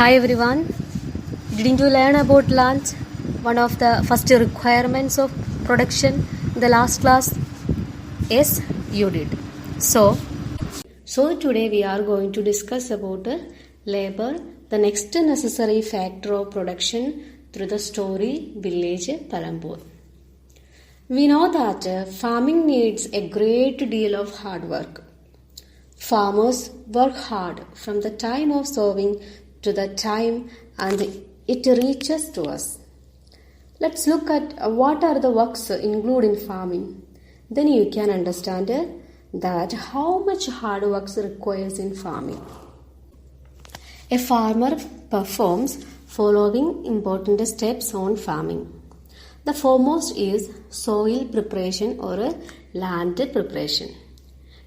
Hi everyone. Didn't you learn about land? One of the first requirements of production in the last class? Yes, you did. So today we are going to discuss about labor, the next necessary factor of production through the story village Palambur. We know that farming needs a great deal of hard work. Farmers work hard from the time of sowing to the time and it reaches to us. Let's look at what are the works included in farming. Then you can understand that how much hard work requires in farming. A farmer performs following important steps on farming. The foremost is soil preparation or land preparation.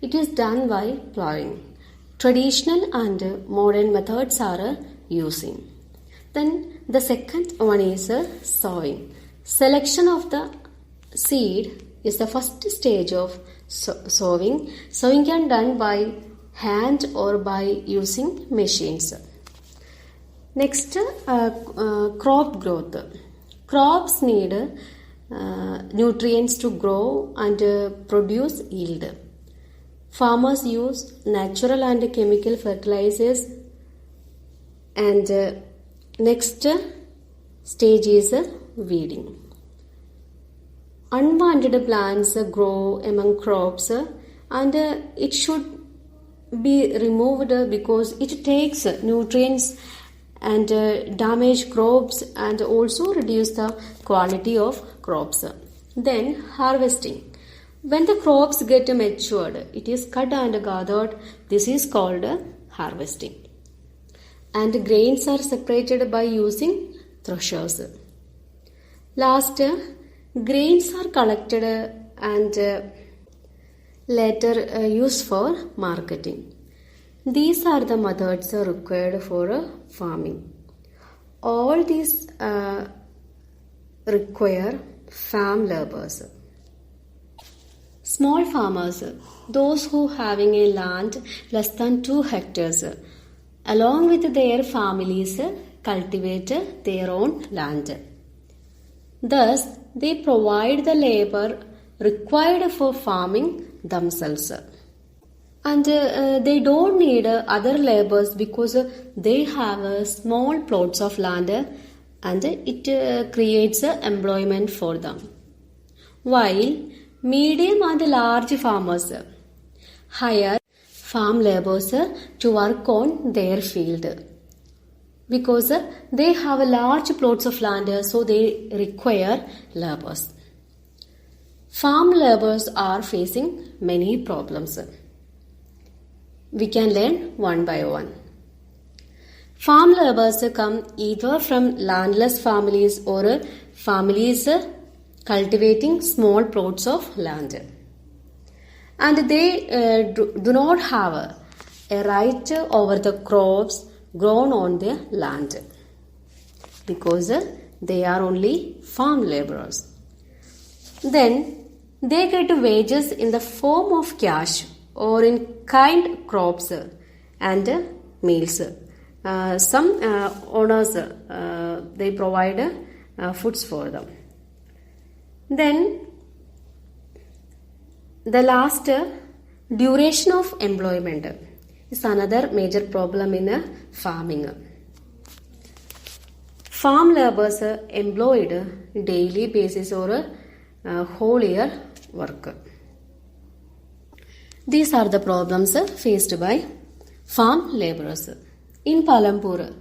It is done by plowing. Traditional and modern methods are using. Then the second one is sowing. Selection of the seed is the first stage of sowing. Sowing can be done by hand or by using machines. Next, crop growth. Crops need nutrients to grow and produce yield. Farmers use natural and chemical fertilizers, and next stage is weeding. Unwanted plants grow among crops and it should be removed because it takes nutrients and damage crops and also reduce the quality of crops. Then harvesting. When the crops get matured, it is cut and gathered. This is called harvesting. And grains are separated by using threshers. Last, grains are collected and later used for marketing. These are the methods required for farming. All these require farm laborers. Small farmers, those who having a land less than 2 hectares, along with their families, cultivate their own land. Thus, they provide the labor required for farming themselves. And they don't need other laborers because they have small plots of land and it creates employment for them. While medium and large farmers hire farm laborers to work on their field because they have large plots of land, so they require laborers. Farm laborers are facing many problems. We can learn one by one. Farm laborers come either from landless families or families cultivating small plots of land, and they do not have a right over the crops grown on their land because they are only farm laborers. Then they get wages in the form of cash or in kind crops and meals. Some owners they provide foods for them. Then the last, duration of employment is another major problem in farming. Farm laborers employed daily basis or whole year work. These are the problems faced by farm laborers. In Palambur,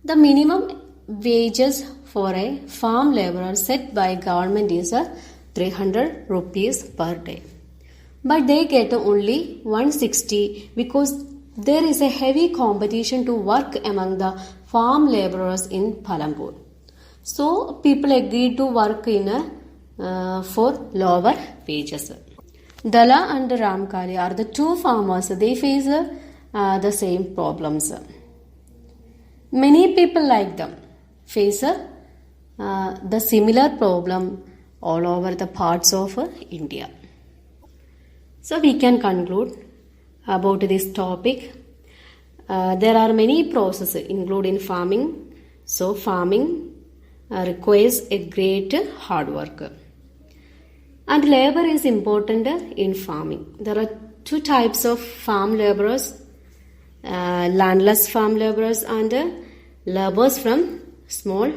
the minimum wages for a farm laborer set by government is 300 rupees per day. But they get only 160 because there is a heavy competition to work among the farm laborers in Palambur. So people agreed to work in for lower wages. Dala and Ramkali are the two farmers. They face the same problems. Many people like them face the similar problem all over the parts of India. So we can conclude about this topic. there are many processes included in farming. So farming requires a great hard work. And labor is important in farming. There are two types of farm laborers, landless farm laborers and laborers from small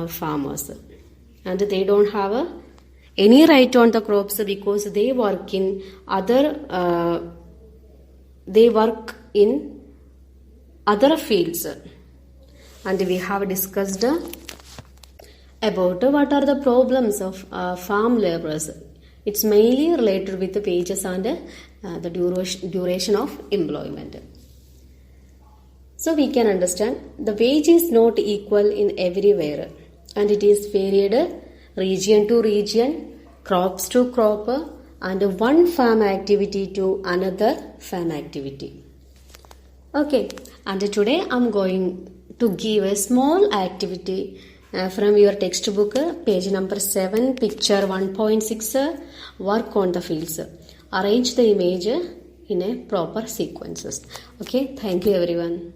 farmers. And they don't have any right on the crops because they work in other fields. And we have discussed about what are the problems of farm laborers. It's mainly related with the wages and the duration of employment. So we can understand the wage is not equal in everywhere and it is varied region to region, crops to crop, and one farm activity to another farm activity. Okay, and today I'm going to give a small activity from your textbook, page number 7, picture 1.6, work on the fields. Arrange the image in a proper sequences. Okay, thank you everyone.